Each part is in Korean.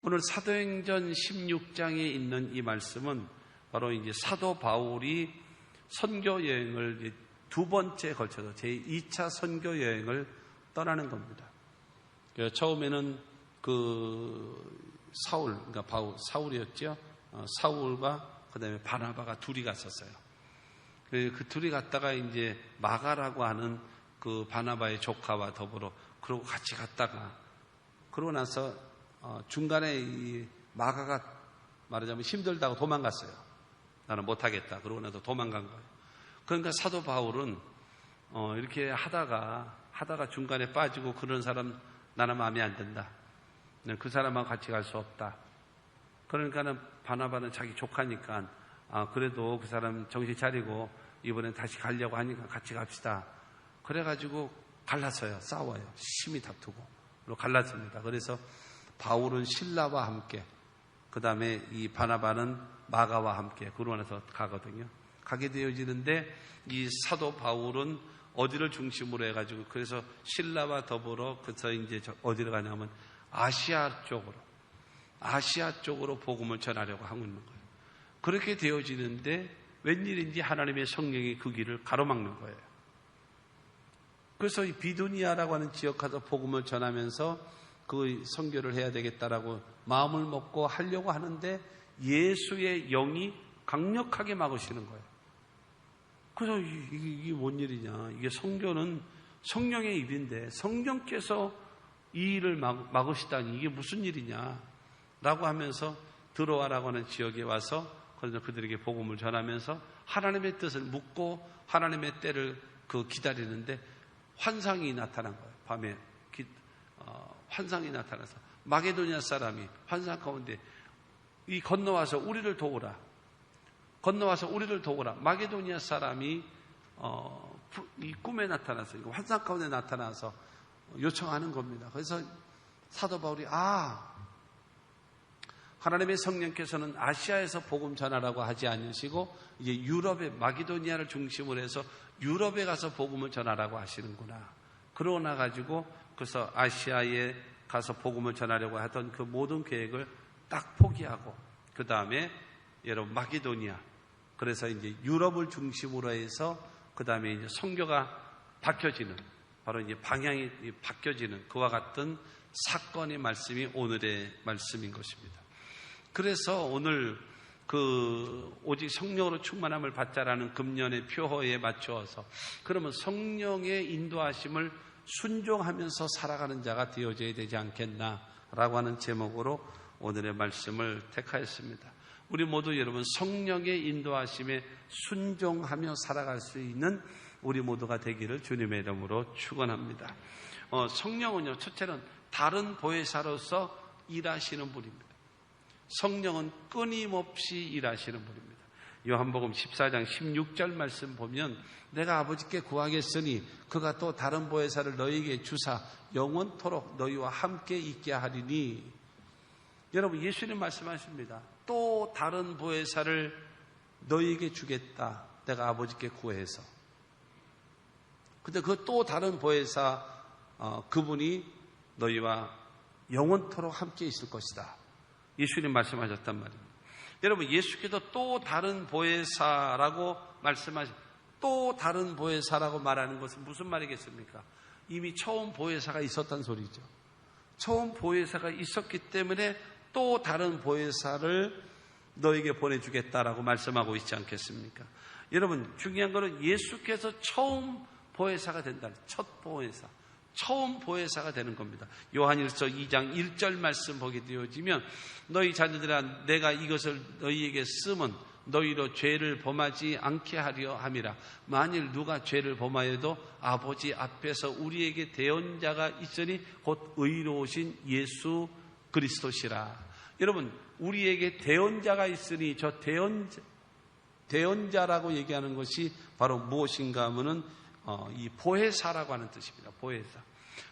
오늘 사도행전 16장에 있는 이 말씀은 바로 이제 사도 바울이 선교 여행을 두 번째 걸쳐서 제2차 선교 여행을 떠나는 겁니다. 처음에는 그러니까 사울이었죠. 사울과 그다음에 바나바가 둘이 갔었어요. 그 둘이 갔다가 이제 마가라고 하는 그 바나바의 조카와 더불어 그러고 같이 갔다가 그러고 나서 중간에 이 마가가 말하자면 힘들다고 도망갔어요. 나는 못하겠다. 그러고 나서 도망간 거예요. 그러니까 사도 바울은 이렇게 하다가 중간에 빠지고 그런 사람 나는 마음에 안 든다. 그 사람하고 같이 갈 수 없다. 그러니까는 바나바는 자기 조카니까 그래도 그 사람 정신 차리고 이번엔 다시 가려고 하니까 같이 갑시다. 그래가지고 갈랐어요. 싸워요. 심히 다투고 그리고 갈랐습니다. 그래서 바울은 실라와 함께 그 다음에 이 바나바는 마가와 함께 그러고 나서 가거든요. 가게 되어지는데 이 사도 바울은 어디를 중심으로 해가지고 그래서 실라와 더불어 그래서 이제 어디로 가냐면 아시아 쪽으로 복음을 전하려고 하고 있는 거예요. 그렇게 되어지는데 웬일인지 하나님의 성령이 그 길을 가로막는 거예요. 그래서 이 비두니아라고 하는 지역 가서 복음을 전하면서 그 선교를 해야 되겠다라고 마음을 먹고 하려고 하는데 예수의 영이 강력하게 막으시는 거예요. 그래서 이게 뭔 일이냐. 이게 선교는 성령의 일인데 성령께서 이 일을 막으시다니 이게 무슨 일이냐 라고 하면서 들어와라고 하는 지역에 와서 그래서 그들에게 복음을 전하면서 하나님의 뜻을 묻고 하나님의 때를 기다리는데 환상이 나타난 거예요. 밤에 환상이 나타나서 마게도니아 사람이 환상 가운데 건너와서 우리를 도우라. 마게도니아 사람이 이 꿈에 나타나서 환상 가운데 나타나서 요청하는 겁니다. 그래서 사도 바울이 하나님의 성령께서는 아시아에서 복음 전하라고 하지 않으시고 이제 유럽의 마게도니아를 중심으로 해서 유럽에 가서 복음을 전하라고 하시는구나. 그러고 나가지고 그래서 아시아에 가서 복음을 전하려고 하던 그 모든 계획을 딱 포기하고 그 다음에 여러분 마게도니아 그래서 이제 유럽을 중심으로 해서 그 다음에 이제 선교가 바뀌어지는 바로 이제 방향이 바뀌어지는 그와 같은 사건의 말씀이 오늘의 말씀인 것입니다. 그래서 오늘 오직 성령으로 충만함을 받자라는 금년의 표어에 맞추어서 그러면 성령의 인도하심을 순종하면서 살아가는 자가 되어져야 되지 않겠나라고 하는 제목으로 오늘의 말씀을 택하였습니다. 우리 모두 여러분 성령의 인도하심에 순종하며 살아갈 수 있는 우리 모두가 되기를 주님의 이름으로 축원합니다. 성령은요, 첫째는 다른 보혜사로서 일하시는 분입니다. 성령은 끊임없이 일하시는 분입니다. 요한복음 14장 16절 말씀 보면 내가 아버지께 구하겠으니 그가 또 다른 보혜사를 너희에게 주사 영원토록 너희와 함께 있게 하리니. 여러분 예수님 말씀하십니다. 또 다른 보혜사를 너희에게 주겠다. 내가 아버지께 구해서. 근데 그 또 다른 보혜사 그분이 너희와 영원토록 함께 있을 것이다. 예수님 말씀하셨단 말입니다. 여러분 예수께서 또 다른 보혜사라고 또 다른 보혜사라고 말하는 것은 무슨 말이겠습니까? 이미 처음 보혜사가 있었단 소리죠. 처음 보혜사가 있었기 때문에 또 다른 보혜사를 너에게 보내주겠다라고 말씀하고 있지 않겠습니까? 여러분 중요한 것은 예수께서 처음 보혜사가 된다는 첫 보혜사, 처음 보혜사가 되는 겁니다. 요한일서 2장 1절 말씀 보게 되어지면 너희 자녀들아 내가 이것을 너희에게 쓰면 너희로 죄를 범하지 않게 하려 함이라. 만일 누가 죄를 범하여도 아버지 앞에서 우리에게 대언자가 있으니 곧 의로우신 예수 그리스도시라. 여러분 우리에게 대언자가 있으니 저 대언자라고 얘기하는 것이 바로 무엇인가 하면은 이 보혜사라고 하는 뜻입니다.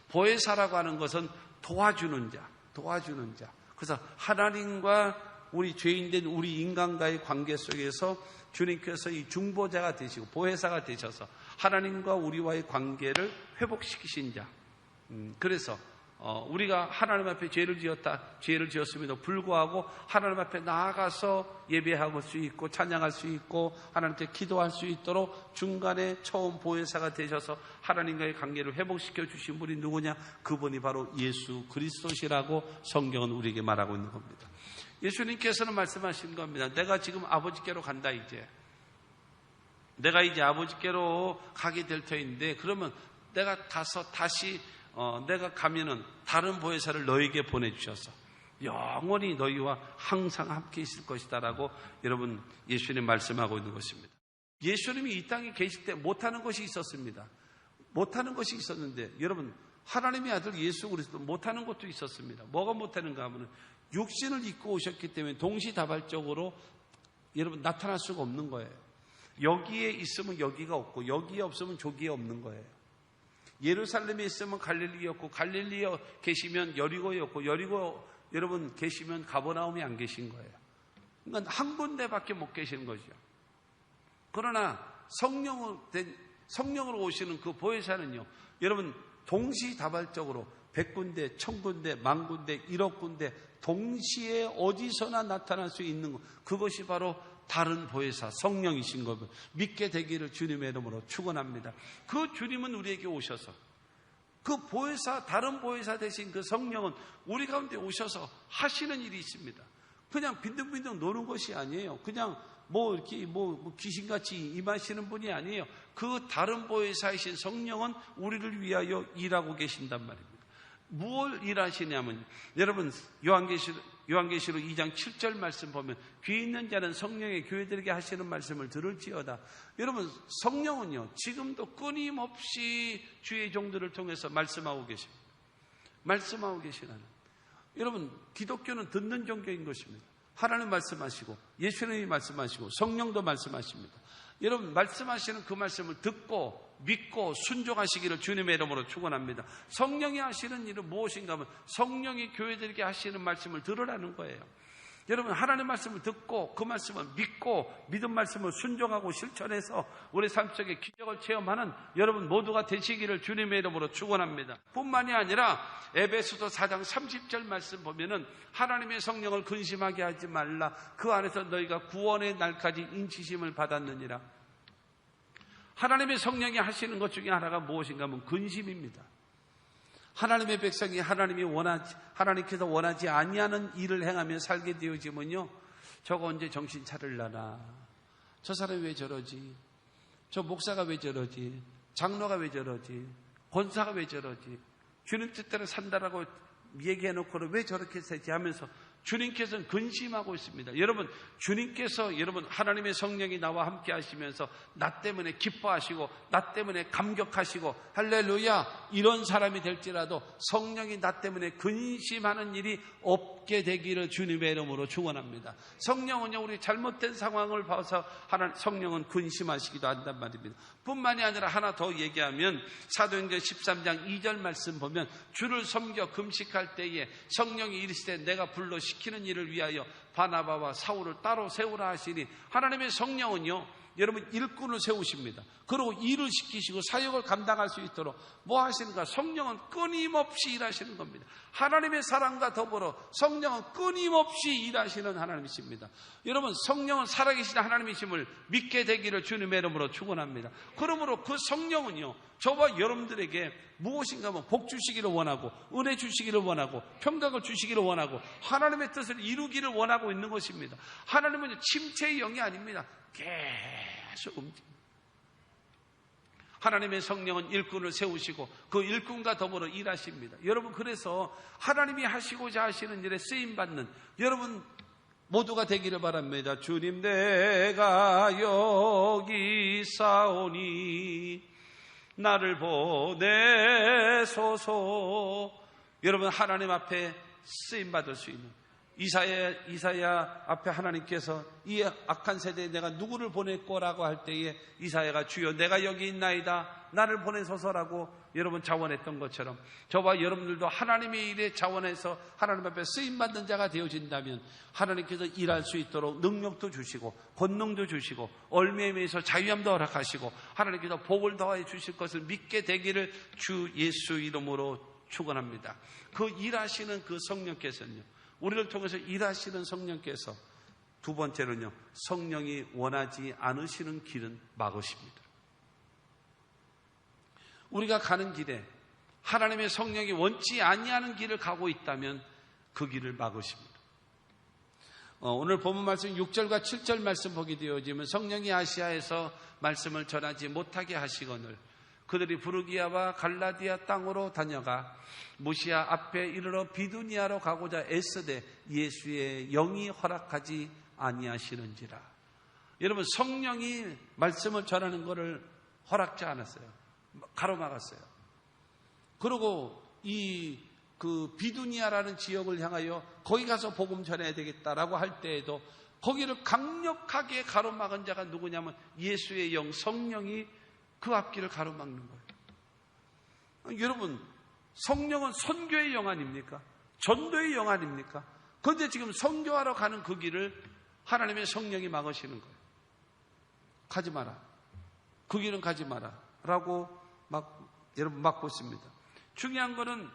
보혜사라고 하는 것은 도와주는 자. 그래서 하나님과 우리 죄인된 우리 인간과의 관계 속에서 주님께서 이 중보자가 되시고 보혜사가 되셔서 하나님과 우리와의 관계를 회복시키신 자. 그래서 우리가 하나님 앞에 죄를 지었음에도 불구하고 하나님 앞에 나아가서 예배할 수 있고 찬양할 수 있고 하나님께 기도할 수 있도록 중간에 처음 보혜사가 되셔서 하나님과의 관계를 회복시켜 주신 분이 누구냐? 그분이 바로 예수 그리스도시라고 성경은 우리에게 말하고 있는 겁니다. 예수님께서는 말씀하신 겁니다. 내가 지금 아버지께로 간다. 내가 이제 아버지께로 가게 될 터인데, 그러면 내가 가서 다시 내가 가면은 다른 보혜사를 너에게 보내주셔서 영원히 너희와 항상 함께 있을 것이다라고 여러분 예수님 말씀하고 있는 것입니다. 예수님이 이 땅에 계실 때 못하는 것이 있었습니다. 못하는 것이 있었는데, 여러분 하나님의 아들 예수 그리스도 못하는 것도 있었습니다. 뭐가 못하는가 하면 육신을 입고 오셨기 때문에 동시다발적으로 여러분 나타날 수가 없는 거예요. 여기에 있으면 여기가 없고 여기에 없으면 저기에 없는 거예요. 예루살렘에 있으면 갈릴리였고 갈릴리에 계시면 여리고였고 여리고 여러분 계시면 가버나움이 안 계신 거예요. 그러니까 한 군데밖에 못 계시는 거죠. 그러나 성령으로 오시는 그 보혜사는요, 여러분 동시다발적으로 100군데, 1000군데, 10,000군데, 1억 군데 동시에 어디서나 나타날 수 있는 것, 그것이 바로 다른 보혜사 성령이신 것을 믿게 되기를 주님의 이름으로 축원합니다. 그 주님은 우리에게 오셔서 그 보혜사, 다른 보혜사 되신 그 성령은 우리 가운데 오셔서 하시는 일이 있습니다. 그냥 빈둥빈둥 노는 것이 아니에요. 그냥 이렇게 귀신같이 임하시는 분이 아니에요. 그 다른 보혜사이신 성령은 우리를 위하여 일하고 계신단 말입니다. 무엇을 일하시냐면, 여러분 요한계시록 2장 7절 말씀 보면 귀 있는 자는 성령의 교회들에게 하시는 말씀을 들을지어다. 여러분 성령은요 지금도 끊임없이 주의 종들을 통해서 말씀하고 계십니다. 말씀하고 계시는, 여러분 기독교는 듣는 종교인 것입니다. 하나님 말씀하시고 예수님이 말씀하시고 성령도 말씀하십니다. 여러분 말씀하시는 그 말씀을 듣고 믿고 순종하시기를 주님의 이름으로 축원합니다. 성령이 하시는 일은 무엇인가 하면 성령이 교회들에게 하시는 말씀을 들으라는 거예요. 여러분 하나님 말씀을 듣고 그 말씀을 믿고 믿은 말씀을 순종하고 실천해서 우리 삶 속에 기적을 체험하는 여러분 모두가 되시기를 주님의 이름으로 축원합니다. 뿐만이 아니라 에베소서 4장 30절 말씀 보면은 하나님의 성령을 근심하게 하지 말라. 그 안에서 너희가 구원의 날까지 인치심을 받았느니라. 하나님의 성령이 하시는 것 중에 하나가 무엇인가 하면 근심입니다. 하나님의 백성이 하나님께서 원하지 아니하는 일을 행하며 살게 되어지면요, 저거 언제 정신 차릴라나, 저 사람이 왜 저러지, 저 목사가 왜 저러지, 장로가 왜 저러지, 권사가 왜 저러지, 주님 뜻대로 산다라고 얘기해놓고는 왜 저렇게 살지 하면서 주님께서는 근심하고 있습니다. 여러분 주님께서 여러분 하나님의 성령이 나와 함께 하시면서 나 때문에 기뻐하시고 나 때문에 감격하시고 할렐루야 이런 사람이 될지라도 성령이 나 때문에 근심하는 일이 없게 되기를 주님의 이름으로 축원합니다. 성령은요 우리 잘못된 상황을 봐서 성령은 근심하시기도 한단 말입니다. 뿐만이 아니라 하나 더 얘기하면 사도행전 13장 2절 말씀 보면 주를 섬겨 금식할 때에 성령이 이르시되 내가 불러 시키는 일을 위하여 바나바와 사울을 따로 세우라 하시니, 하나님의 성령은요 여러분 일꾼을 세우십니다. 그리고 일을 시키시고 사역을 감당할 수 있도록 뭐 하시는가? 성령은 끊임없이 일하시는 겁니다. 하나님의 사랑과 더불어 성령은 끊임없이 일하시는 하나님이십니다. 여러분 성령은 살아계신 하나님이심을 믿게 되기를 주님의 이름으로 축원합니다. 그러므로 그 성령은요 저와 여러분들에게 무엇인가 하면 복 주시기를 원하고 은혜 주시기를 원하고 평강을 주시기를 원하고 하나님의 뜻을 이루기를 원하고 있는 것입니다. 하나님은 침체의 영이 아닙니다. 계속 움직입니다. 하나님의 성령은 일꾼을 세우시고 그 일꾼과 더불어 일하십니다. 여러분 그래서 하나님이 하시고자 하시는 일에 쓰임받는 여러분 모두가 되기를 바랍니다. 주님 내가 여기 있사오니 나를 보내소서. 여러분 하나님 앞에 쓰임받을 수 있는 이사야 앞에 하나님께서 이 악한 세대에 내가 누구를 보냈고라고 할 때에 이사야가 주여 내가 여기 있나이다 나를 보내소서라고 여러분 자원했던 것처럼 저와 여러분들도 하나님의 일에 자원해서 하나님 앞에 쓰임받는 자가 되어진다면 하나님께서 일할 수 있도록 능력도 주시고 권능도 주시고 얼매임에서 자유함도 허락하시고 하나님께서 복을 더해 주실 것을 믿게 되기를 주 예수 이름으로 축원합니다. 그 일하시는 그 성령께서는요, 우리를 통해서 일하시는 성령께서 두 번째로는요, 성령이 원하지 않으시는 길은 막으십니다. 우리가 가는 길에 하나님의 성령이 원치 아니하는 길을 가고 있다면 그 길을 막으십니다. 오늘 본문 말씀 6절과 7절 말씀 보게 되어지면 성령이 아시아에서 말씀을 전하지 못하게 하시거늘 그들이 부르기아와 갈라디아 땅으로 다녀가 무시아 앞에 이르러 비두니아로 가고자 애쓰되 예수의 영이 허락하지 아니하시는지라. 여러분, 성령이 말씀을 전하는 것을 허락지 않았어요. 가로막았어요. 그리고 그 비두니아라는 지역을 향하여 거기 가서 복음 전해야 되겠다라고 할 때에도 거기를 강력하게 가로막은 자가 누구냐면 예수의 영, 성령이 그 앞길을 가로막는 거예요. 여러분, 성령은 선교의 영 아닙니까? 전도의 영 아닙니까? 그런데 지금 선교하러 가는 그 길을 하나님의 성령이 막으시는 거예요. 가지 마라. 그 길은 가지 마라. 라고 여러분 막고 있습니다. 중요한 거는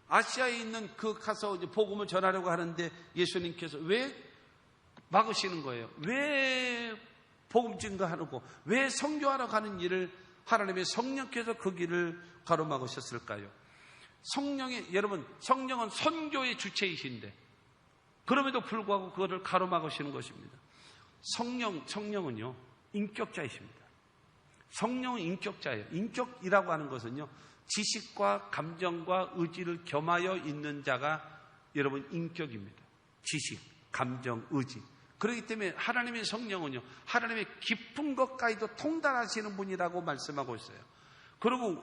아시아에 있는 그 가서 이제 복음을 전하려고 하는데 예수님께서 왜 막으시는 거예요? 왜 복음 증거하고 왜 선교하러 가는 일을 하나님의 성령께서 그 길을 가로막으셨을까요? 여러분, 성령은 선교의 주체이신데 그럼에도 불구하고 그것을 가로막으시는 것입니다. 성령은요, 인격자이십니다. 성령은 인격자예요. 인격이라고 하는 것은요, 지식과 감정과 의지를 겸하여 있는 자가 여러분 인격입니다. 지식, 감정, 의지. 그렇기 때문에 하나님의 성령은요, 하나님의 깊은 것까지도 통달하시는 분이라고 말씀하고 있어요. 그리고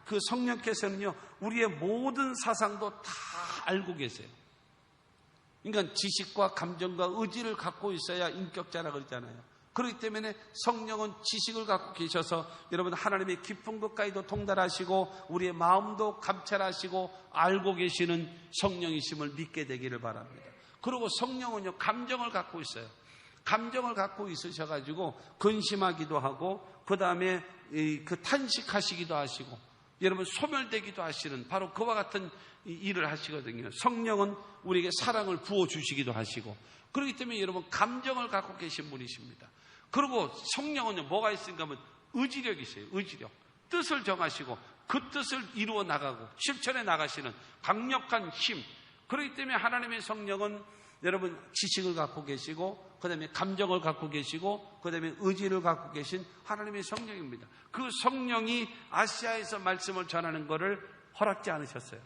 그 성령께서는요, 우리의 모든 사상도 다 알고 계세요. 그러니까 지식과 감정과 의지를 갖고 있어야 인격자라 그러잖아요. 그렇기 때문에 성령은 지식을 갖고 계셔서 여러분 하나님의 깊은 것까지도 통달하시고 우리의 마음도 감찰하시고 알고 계시는 성령이심을 믿게 되기를 바랍니다. 그리고 성령은요, 감정을 갖고 있어요. 감정을 갖고 있으셔가지고 근심하기도 하고 그 다음에 그 탄식하시기도 하시고 여러분 소멸되기도 하시는 바로 그와 같은 일을 하시거든요. 성령은 우리에게 사랑을 부어주시기도 하시고 그렇기 때문에 여러분 감정을 갖고 계신 분이십니다. 그리고 성령은요, 뭐가 있습니까 하면 의지력이 있어요. 의지력. 뜻을 정하시고 그 뜻을 이루어 나가고 실천해 나가시는 강력한 힘. 그렇기 때문에 하나님의 성령은 여러분 지식을 갖고 계시고 그 다음에 감정을 갖고 계시고 그 다음에 의지를 갖고 계신 하나님의 성령입니다. 그 성령이 아시아에서 말씀을 전하는 것을 허락지 않으셨어요.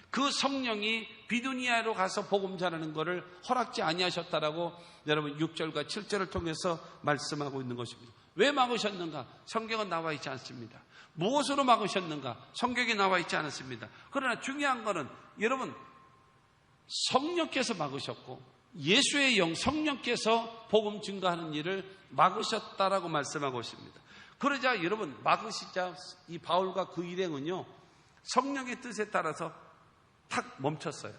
그 성령이 비두니아로 가서 복음 전하는 것을 허락지 아니하셨다라고 여러분 6절과 7절을 통해서 말씀하고 있는 것입니다. 왜 막으셨는가? 성경은 나와 있지 않습니다. 무엇으로 막으셨는가? 성경에 나와 있지 않습니다. 그러나 중요한 것은 여러분 성령께서 막으셨고 예수의 영 성령께서 복음 증거하는 일을 막으셨다라고 말씀하고 있습니다. 그러자 여러분 막으시자 이 바울과 그 일행은요 성령의 뜻에 따라서 탁 멈췄어요.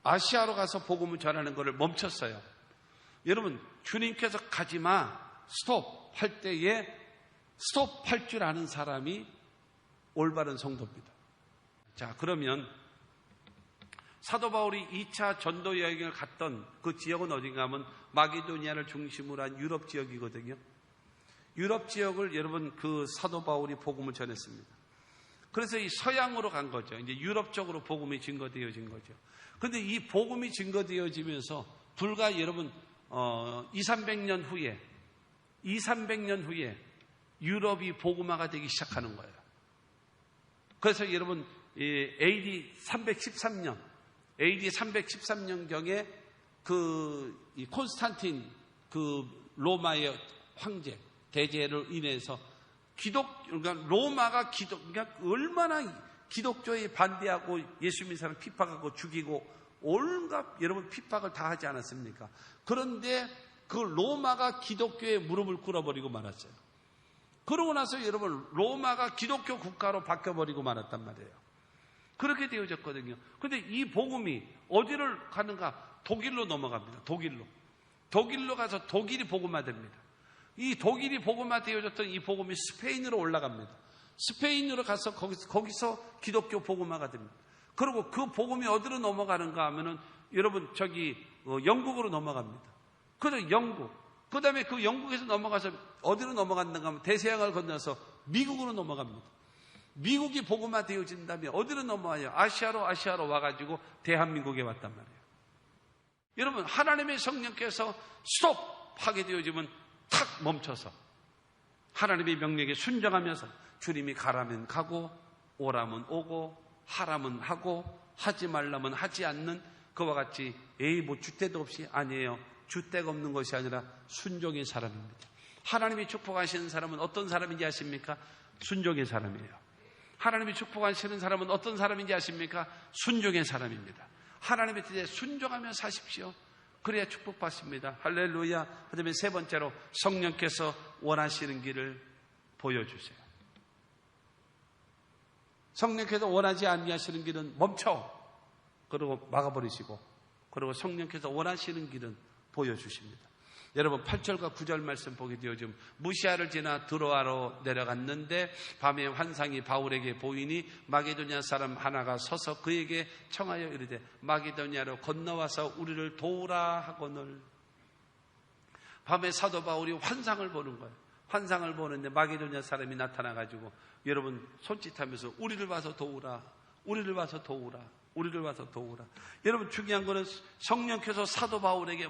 아시아로 가서 복음을 전하는 것을 멈췄어요. 여러분 주님께서 가지마 스톱 할 때에 스톱 할 줄 아는 사람이 올바른 성도입니다. 자, 그러면 사도 바울이 2차 전도 여행을 갔던 그 지역은 어딘가 하면 마게도니아를 중심으로 한 유럽 지역이거든요. 유럽 지역을 여러분 그 사도 바울이 복음을 전했습니다. 그래서 이 서양으로 간 거죠. 이제 유럽 쪽으로 복음이 증거되어진 거죠. 그런데 이 복음이 증거되어지면서 불과 여러분 200~300년 후에 유럽이 복음화가 되기 시작하는 거예요. 그래서 여러분 AD 313년경에 이 콘스탄틴 그 로마의 황제 대제로 인해서 그러니까 로마가 그러니까 얼마나 기독교에 반대하고 예수 믿는 사람 핍박하고 죽이고 온갖 여러분 핍박을 다 하지 않았습니까? 그런데 그 로마가 기독교에 무릎을 꿇어버리고 말았어요. 그러고 나서 여러분 로마가 기독교 국가로 바뀌어버리고 말았단 말이에요. 그렇게 되어졌거든요. 그런데 이 복음이 어디를 가는가? 독일로 넘어갑니다. 독일로 가서 독일이 복음화됩니다. 이 독일이 복음화되어졌던 이 복음이 스페인으로 올라갑니다. 스페인으로 가서 거기서 기독교 복음화가 됩니다. 그리고 그 복음이 어디로 넘어가는가 하면은 여러분 영국으로 넘어갑니다. 그래서 영국, 그 다음에 그 영국에서 넘어가서 어디로 넘어갔는가 하면 대서양을 건너서 미국으로 넘어갑니다. 미국이 복음화 되어진 다음에 어디로 넘어와요? 아시아로 와가지고 대한민국에 왔단 말이에요. 여러분, 하나님의 성령께서 스톱 하게 되어지면 탁 멈춰서 하나님의 명령에 순종하면서 주님이 가라면 가고 오라면 오고 하라면 하고 하지 말라면 하지 않는 그와 같이 뭐 주대도 없이 아니에요. 주대가 없는 것이 아니라 순종의 사람입니다. 하나님이 축복하시는 사람은 어떤 사람인지 아십니까? 순종의 사람이에요. 하나님이 축복하시는 사람은 어떤 사람인지 아십니까? 순종의 사람입니다. 하나님의 뜻에 순종하며 사십시오. 그래야 축복받습니다. 할렐루야. 그다음에 세 번째로 성령께서 원하시는 길을 보여주세요. 성령께서 원하지 아니하시는 길은 멈춰. 그리고 막아버리시고, 그리고 성령께서 원하시는 길은 보여주십니다. 여러분 8절과 9절 말씀 보게 되어지면 무시아를 지나 드로아로 내려갔는데 밤에 환상이 바울에게 보이니 마게도냐 사람 하나가 서서 그에게 청하여 이르되 마게도냐로 건너와서 우리를 도우라 하거늘. 밤에 사도 바울이 환상을 보는 거예요. 환상을 보는데 마게도냐 사람이 나타나가지고 여러분 손짓하면서 우리를 와서 도우라, 우리를 와서 도우라, 우리를 와서 도우라. 여러분 중요한 거는 성령께서 사도 바울에게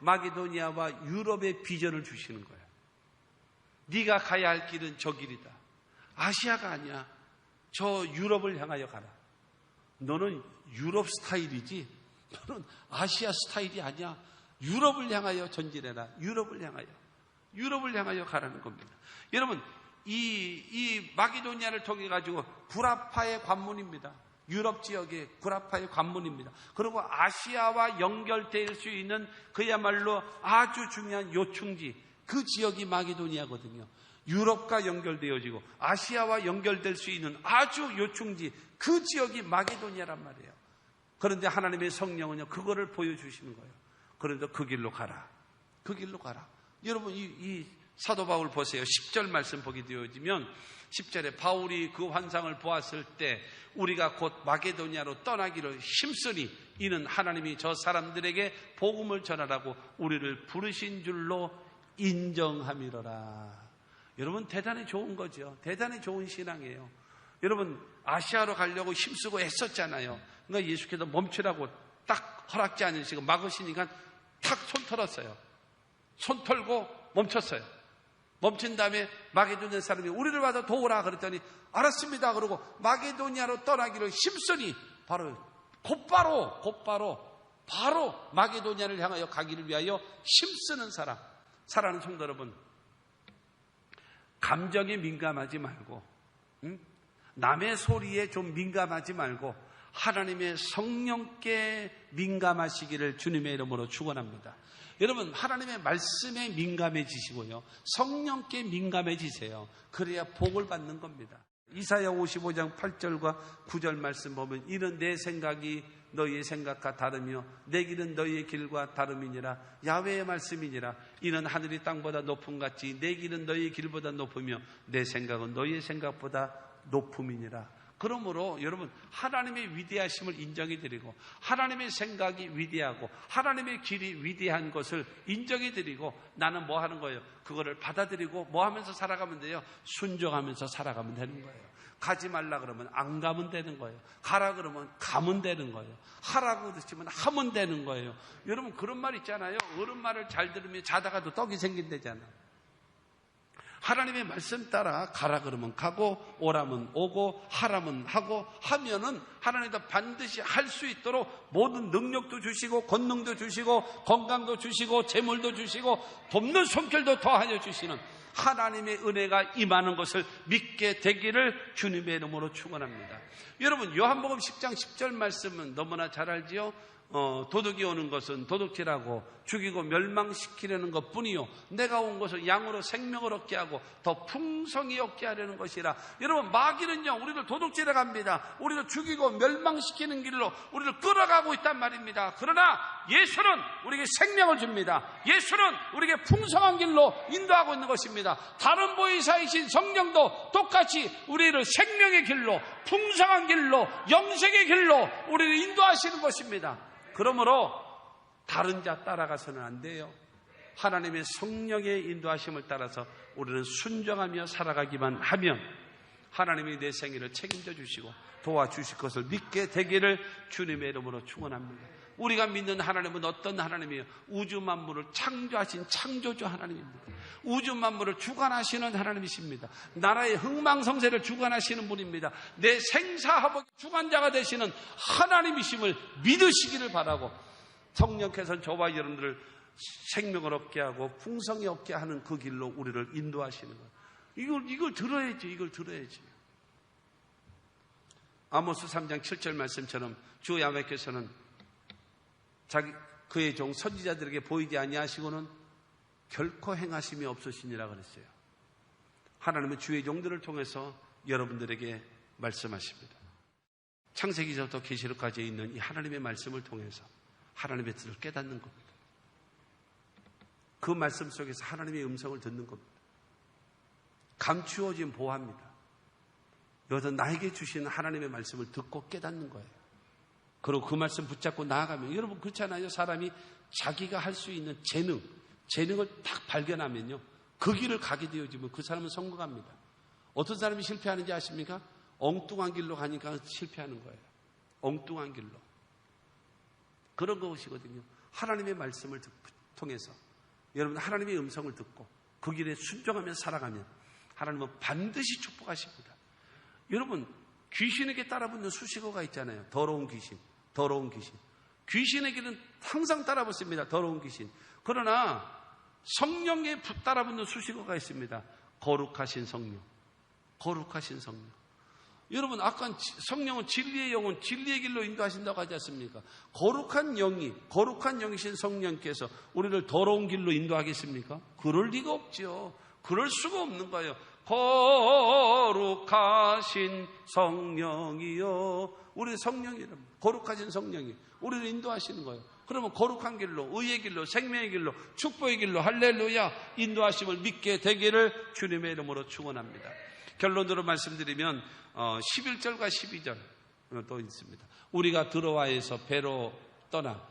마게도니아와 유럽의 비전을 주시는 거예요. 네가 가야 할 길은 저 길이다. 아시아가 아니야. 저 유럽을 향하여 가라. 너는 유럽 스타일이지 너는 아시아 스타일이 아니야. 유럽을 향하여 전진해라. 유럽을 향하여 가라는 겁니다. 여러분 이 마게도니아를 통해 가지고 구라파의 관문입니다. 유럽 지역의 구라파의 관문입니다. 그리고 아시아와 연결될 수 있는 그야말로 아주 중요한 요충지, 그 지역이 마게도니아거든요. 유럽과 연결되어지고 아시아와 연결될 수 있는 아주 요충지, 그 지역이 마게도니아란 말이에요. 그런데 하나님의 성령은요, 그거를 보여주시는 거예요. 그런데 그 길로 가라. 그 길로 가라. 여러분 이 사도 바울 보세요. 10절 말씀 보게 되어지면 10절에 바울이 그 환상을 보았을 때 우리가 곧 마게도니아로 떠나기를 힘쓰니 이는 하나님이 저 사람들에게 복음을 전하라고 우리를 부르신 줄로 인정함이로라. 여러분 대단히 좋은 거죠. 대단히 좋은 신앙이에요. 여러분 아시아로 가려고 힘쓰고 애썼잖아요. 그러니까 예수께서 멈추라고 딱 허락지 않으시고 막으시니까 탁 손 털었어요. 손 털고 멈췄어요. 멈춘 다음에 마게도니아 사람이 우리를 와서 도우라 그랬더니 알았습니다. 그러고 마게도니아로 떠나기를 힘쓰니 곧바로 마게도니아를 향하여 가기를 위하여 힘쓰는 사람. 사랑하는 성도 여러분, 감정에 민감하지 말고 남의 소리에 좀 민감하지 말고 하나님의 성령께 민감하시기를 주님의 이름으로 축원합니다. 여러분 하나님의 말씀에 민감해지시고요, 성령께 민감해지세요. 그래야 복을 받는 겁니다. 이사야 55장 8절과 9절 말씀 보면 이는 내 생각이 너희의 생각과 다르며 내 길은 너희의 길과 다름이니라. 야훼의 말씀이니라. 이는 하늘이 땅보다 높음 같이 내 길은 너희의 길보다 높으며 내 생각은 너희의 생각보다 높음이니라. 그러므로 여러분 하나님의 위대하심을 인정해 드리고 하나님의 생각이 위대하고 하나님의 길이 위대한 것을 인정해 드리고 나는 뭐 하는 거예요? 그거를 받아들이고 뭐 하면서 살아가면 돼요? 순종하면서 살아가면 되는 거예요. 가지 말라 그러면 안 가면 되는 거예요. 가라 그러면 가면 되는 거예요. 하라고 그러시면 하면 되는 거예요. 여러분 그런 말 있잖아요. 어른 말을 잘 들으면 자다가도 떡이 생긴다잖아요. 하나님의 말씀 따라 가라 그러면 가고 오라면 오고 하라면 하고 하면은 하나님도 반드시 할 수 있도록 모든 능력도 주시고 권능도 주시고 건강도 주시고 재물도 주시고 돕는 손길도 더하여 주시는 하나님의 은혜가 임하는 것을 믿게 되기를 주님의 이름으로 축원합니다. 여러분 요한복음 10장 10절 말씀은 너무나 잘 알지요. 도둑이 오는 것은 도둑질하고 죽이고 멸망시키려는 것뿐이요 내가 온 것은 양으로 생명을 얻게 하고 더 풍성히 얻게 하려는 것이라. 여러분, 마귀는요 우리를 도둑질해 갑니다. 우리를 죽이고 멸망시키는 길로 우리를 끌어가고 있단 말입니다. 그러나 예수는 우리에게 생명을 줍니다. 예수는 우리에게 풍성한 길로 인도하고 있는 것입니다. 다른 보혜사이신 성령도 똑같이 우리를 생명의 길로, 풍성한 길로, 영생의 길로 우리를 인도하시는 것입니다. 그러므로 다른 자 따라가서는 안 돼요. 하나님의 성령의 인도하심을 따라서 우리는 순종하며 살아가기만 하면 하나님이 내 생애를 책임져 주시고 도와주실 것을 믿게 되기를 주님의 이름으로 축원합니다. 우리가 믿는 하나님은 어떤 하나님이에요? 우주 만물을 창조하신 창조주 하나님입니다. 우주 만물을 주관하시는 하나님이십니다. 나라의 흥망성쇠를 주관하시는 분입니다. 내 생사화복의 주관자가 되시는 하나님이심을 믿으시기를 바라고, 성령께서는 저와 여러분들을 생명을 얻게 하고 풍성히 얻게 하는 그 길로 우리를 인도하시는 거예요. 이걸 들어야지. 이걸 들어야지. 아모스 3장 7절 말씀처럼 주 야훼께서는 그의 종 선지자들에게 보이지 아니하시고는 결코 행하심이 없으시니라 그랬어요. 하나님은 주의 종들을 통해서 여러분들에게 말씀하십니다. 창세기서부터 계시록까지 있는 이 하나님의 말씀을 통해서 하나님의 뜻을 깨닫는 겁니다. 그 말씀 속에서 하나님의 음성을 듣는 겁니다. 감추어진 보화입니다. 여기서 나에게 주신 하나님의 말씀을 듣고 깨닫는 거예요. 그리고 그 말씀 붙잡고 나아가면, 여러분 그렇잖아요. 사람이 자기가 할 수 있는 재능을 딱 발견하면요, 그 길을 가게 되어지면 그 사람은 성공합니다. 어떤 사람이 실패하는지 아십니까? 엉뚱한 길로 가니까 실패하는 거예요. 엉뚱한 길로. 그런 것이거든요. 하나님의 말씀을 통해서 여러분 하나님의 음성을 듣고 그 길에 순종하며 살아가면 하나님은 반드시 축복하십니다. 여러분, 귀신에게 따라붙는 수식어가 있잖아요. 더러운 귀신, 더러운 귀신. 귀신에게는 항상 따라붙습니다. 더러운 귀신. 그러나 성령에 따라붙는 수식어가 있습니다. 거룩하신 성령, 거룩하신 성령. 여러분, 아까 성령은 진리의 영혼, 진리의 길로 인도하신다고 하지 않습니까? 거룩한 영이신 성령께서 우리를 더러운 길로 인도하겠습니까? 그럴 리가 없죠. 그럴 수가 없는 거예요. 거룩하신 성령이요. 우리 성령이랍니다. 거룩하신 성령이 우리를 인도하시는 거예요. 그러면 거룩한 길로, 의의 길로, 생명의 길로, 축복의 길로, 할렐루야, 인도하심을 믿게 되기를 주님의 이름으로 축원합니다. 결론으로 말씀드리면 11절과 12절 또 있습니다. 우리가 드로아에서 배로 떠나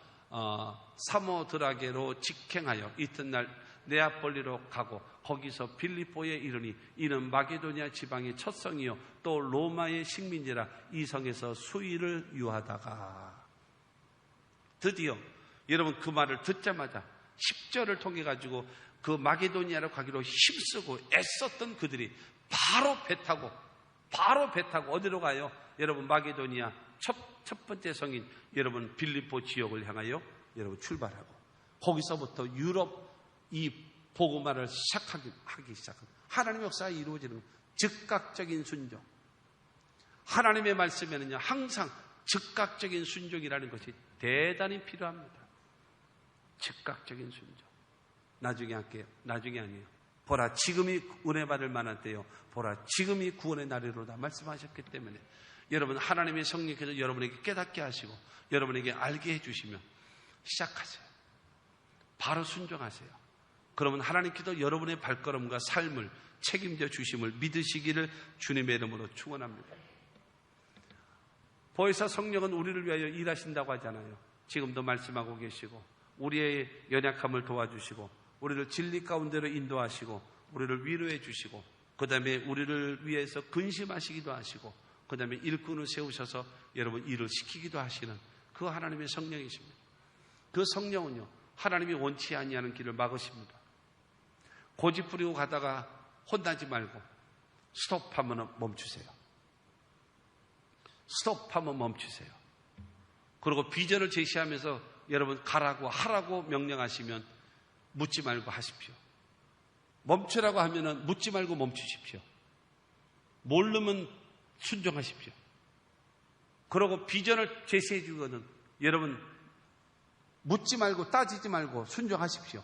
사모드라게로 직행하여 이튿날 네아폴리로 가고 거기서 빌립보에 이르니 이는 마게도니아 지방의 첫 성이요 또 로마의 식민지라 이 성에서 수일을 유하다가, 드디어 여러분 그 말을 듣자마자 10절을 통해 가지고 그 마게도니아로 가기로 힘쓰고 애썼던 그들이 바로 배 타고 어디로 가요? 여러분 마게도니아 첫 번째 성인 여러분 빌립보 지역을 향하여 여러분 출발하고 거기서부터 유럽 이 복음화를 하기 시작합니다. 하나님의 역사가 이루어지는 즉각적인 순종. 하나님의 말씀에는요 항상 즉각적인 순종이라는 것이 대단히 필요합니다. 즉각적인 순종. 나중에 할게요. 나중에 아니에요. 보라 지금이 은혜 받을 만한 때요. 보라 지금이 구원의 날이로다 말씀하셨기 때문에 여러분 하나님의 성령께서 여러분에게 깨닫게 하시고 여러분에게 알게 해주시면 시작하세요. 바로 순종하세요. 그러면 하나님께서 여러분의 발걸음과 삶을 책임져 주심을 믿으시기를 주님의 이름으로 축원합니다. 보혜사 성령은 우리를 위하여 일하신다고 하잖아요. 지금도 말씀하고 계시고 우리의 연약함을 도와주시고 우리를 진리 가운데로 인도하시고 우리를 위로해 주시고 그 다음에 우리를 위해서 근심하시기도 하시고 그 다음에 일꾼을 세우셔서 여러분 일을 시키기도 하시는 그 하나님의 성령이십니다. 그 성령은요 하나님이 원치 아니하는 길을 막으십니다. 고집 부리고 가다가 혼나지 말고 스톱하면 멈추세요. 스톱하면 멈추세요. 그리고 비전을 제시하면서 여러분 가라고 하라고 명령하시면 묻지 말고 하십시오. 멈추라고 하면은 묻지 말고 멈추십시오. 모르면 순종하십시오. 그리고 비전을 제시해 주거든 여러분 묻지 말고 따지지 말고 순종하십시오.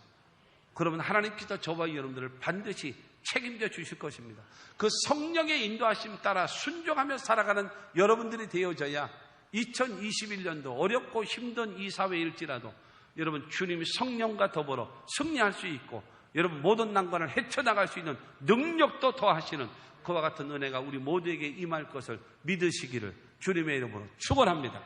그러면 하나님께서 저와 여러분들을 반드시 책임져 주실 것입니다. 그 성령의 인도하심 따라 순종하며 살아가는 여러분들이 되어져야 2021년도 어렵고 힘든 이 사회일지라도 여러분 주님이 성령과 더불어 승리할 수 있고 여러분 모든 난관을 헤쳐나갈 수 있는 능력도 더하시는 그와 같은 은혜가 우리 모두에게 임할 것을 믿으시기를 주님의 이름으로 축원합니다.